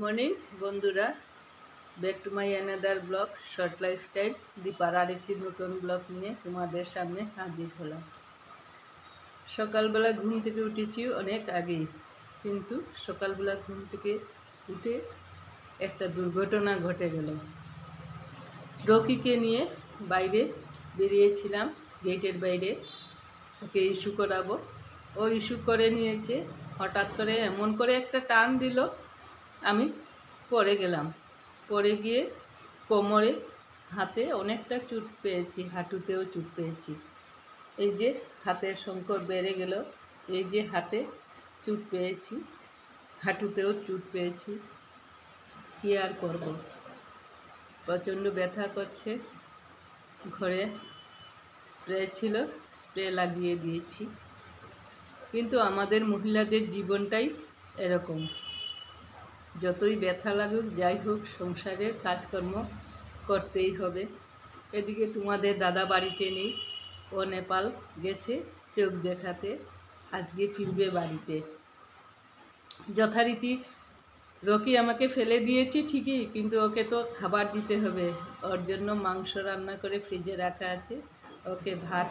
Morning বন্ধুরা, back to my another blog short lifestyle দীপার আরেকটি নতুন ব্লগ নিয়ে তোমাদের সামনে হাজির হলাম। সকালবেলা ঘুম থেকে উঠেছি অনেক আগেই, কিন্তু সকালবেলা ঘুম থেকে উঠে একটা দুর্ঘটনা ঘটে গেল। রকিকে নিয়ে বাইরে বেরিয়েছিলাম, গেটের বাইরে ওকে ইস্যু করাবো। ও ইস্যু করে নিয়েছে, হঠাৎ করে এমন করে একটা টান দিল, আমি পড়ে গেলাম। পড়ে গিয়ে কোমরে হাতে অনেকটা চোট পেয়েছি, হাঁটুতেও চোট পেয়েছি। এই যে হাতের সংকট বেড়ে গেল, এই যে হাতে চোট পেয়েছি, হাঁটুতেও চোট পেয়েছি। কী আর করব, প্রচণ্ড ব্যথা করছে। ঘরে স্প্রে ছিল, স্প্রে লাগিয়ে দিয়েছি। কিন্তু আমাদের মহিলাদের জীবনটাই এরকম, যতই ব্যথা লাগুক যাই হোক সংসারের কাজকর্ম করতেই হবে। এদিকে তোমাদের দাদা বাড়িতে নেই, ও নেপাল গেছে চোখ দেখাতে, আজকে ফিরবে বাড়িতে। যথারীতি রকি আমাকে ফেলে দিয়েছি ঠিকই, কিন্তু ওকে তো খাবার দিতে হবে। ওর জন্য মাংস রান্না করে ফ্রিজে রাখা আছে, ওকে ভাত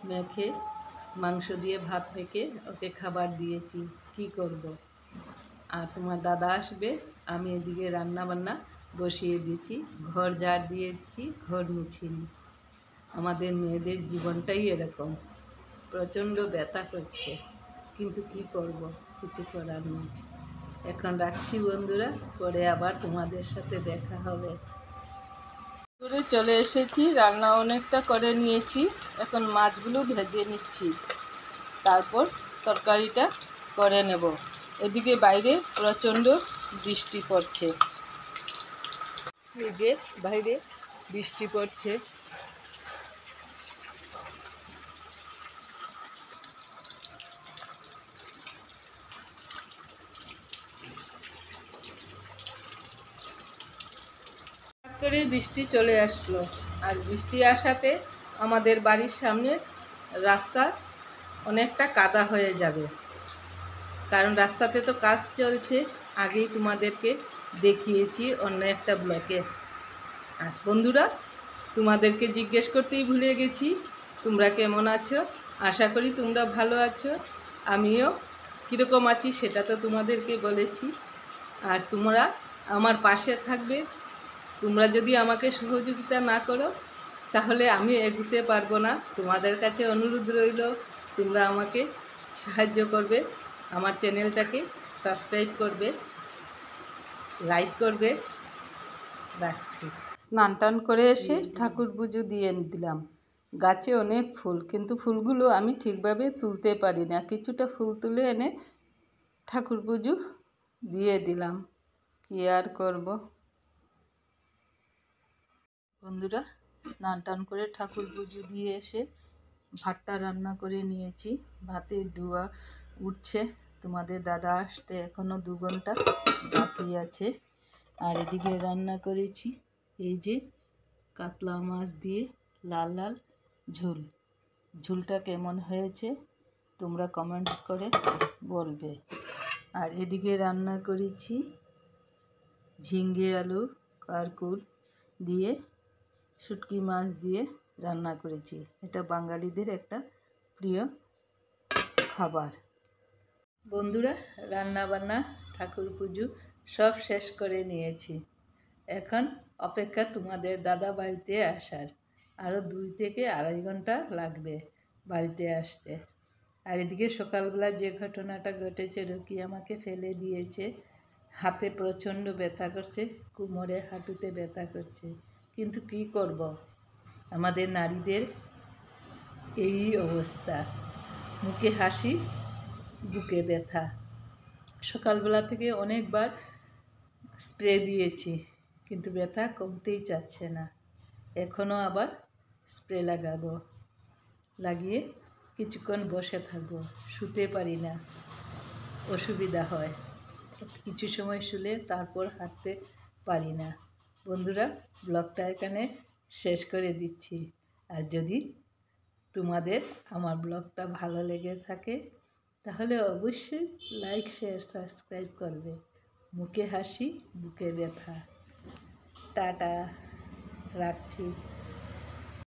মেখে, মাংস দিয়ে ভাত মেখে ওকে খাবার দিয়েছি। কি করব? আর তোমার দাদা আসবে, আমি এদিকে রান্না বান্না বসিয়ে দিয়েছি, ঘর ঝাড় দিয়েছি, ঘর মুছিনি। আমাদের মেয়েদের জীবনটাই এরকম, প্রচণ্ড ব্যথা করছে, কিন্তু কি করব, কিছু করার নেই। এখন রাখছি বন্ধুরা, পরে আবার তোমাদের সাথে দেখা হবে। করে চলে এসেছি, রান্না অনেকটা করে নিয়েছি, এখন মাছগুলো ভেজে নিচ্ছি, তারপর তরকারিটা করে নেব। এদিকে বাইরে প্রচণ্ড বৃষ্টি পড়ছে, এই যে বাইরে বৃষ্টি পড়ছে। হঠাৎ করে বৃষ্টি চলে আসলো, আর বৃষ্টি আসাতে আমাদের বাড়ির সামনে রাস্তা অনেকটা কাদা হয়ে যাবে, কারণ রাস্তাতে তো কাজ চলছে। আগেই তোমাদেরকে দেখিয়েছি অন্য একটা ব্লকে। আর বন্ধুরা, তোমাদেরকে জিজ্ঞেস করতেই ভুলে গেছি, তোমরা কেমন আছো? আশা করি তোমরা ভালো আছো। আমিও কীরকম আছি সেটা তো তোমাদেরকে বলেছি। আর তোমরা আমার পাশে থাকবে। তোমরা যদি আমাকে সহযোগিতা না করো তাহলে আমি এগোতে পারবো না। তোমাদের কাছে অনুরোধ রইল, তোমরা আমাকে সাহায্য করবে, আমার চ্যানেলটাকে সাবস্ক্রাইব করবে, লাইক করবে। রাখছি। স্নান টান করে এসে ঠাকুর পুজো দিয়ে দিলাম। গাছে অনেক ফুল, কিন্তু ফুলগুলো আমি ঠিকভাবে তুলতে পারি না। কিছুটা ফুল তুলে এনে ঠাকুর পুজো দিয়ে দিলাম। কী আর করব বন্ধুরা, স্নান টান করে ঠাকুর পুজো দিয়ে এসে ভাতটা রান্না করে নিয়েছি। ভাতের ধোঁয়া উঠছে, তোমাদের দাদা আসতে এখনও 2 ঘন্টা বাকি আছে। আর এদিকে রান্না করেছি এই যে কাতলা মাছ দিয়ে লাল লাল ঝোল। ঝোলটা কেমন হয়েছে তোমরা কমেন্টস করে বলবে। আর এদিকে রান্না করেছি ঝিঙ্গে আলু কারকুল দিয়ে শুটকি মাছ দিয়ে রান্না করেছি। এটা বাঙালিদের একটা প্রিয় খাবার। বন্ধুরা, রান্না বান্না ঠাকুর পুজো সব শেষ করে নিয়েছি। এখন অপেক্ষা তোমাদের দাদা বাড়িতে আসার। আরও 2 থেকে 2.5 ঘন্টা লাগবে বাড়িতে আসতে। আর এদিকে সকালবেলা যে ঘটনাটা ঘটেছে, রকি আমাকে ফেলে দিয়েছে, হাতে প্রচণ্ড ব্যথা করছে, কোমরে হাঁটুতে ব্যথা করছে, কিন্তু কি করব, আমাদের নারীদের এই অবস্থা। মুখে হাসি, বুকে ব্যথা। সকালবেলা থেকে অনেকবার স্প্রে দিয়েছি, কিন্তু ব্যথা কমতেই চাচ্ছে না। এখনও আবার স্প্রে লাগাবো, লাগিয়ে কিছুক্ষণ বসে থাকবো। শুতে পারি না, অসুবিধা হয়, কিছু সময় শুলে তারপর হাঁটতে পারি না। বন্ধুরা, ব্লগটা এখানে শেষ করে দিচ্ছি। আর যদি তোমাদের আমার ব্লগটা ভালো লেগে থাকে তাহলে অবশ্যই লাইক শেয়ার সাবস্ক্রাইব করবে। মুখে হাসি বুকে ব্যথা। টাটা, রাখছি।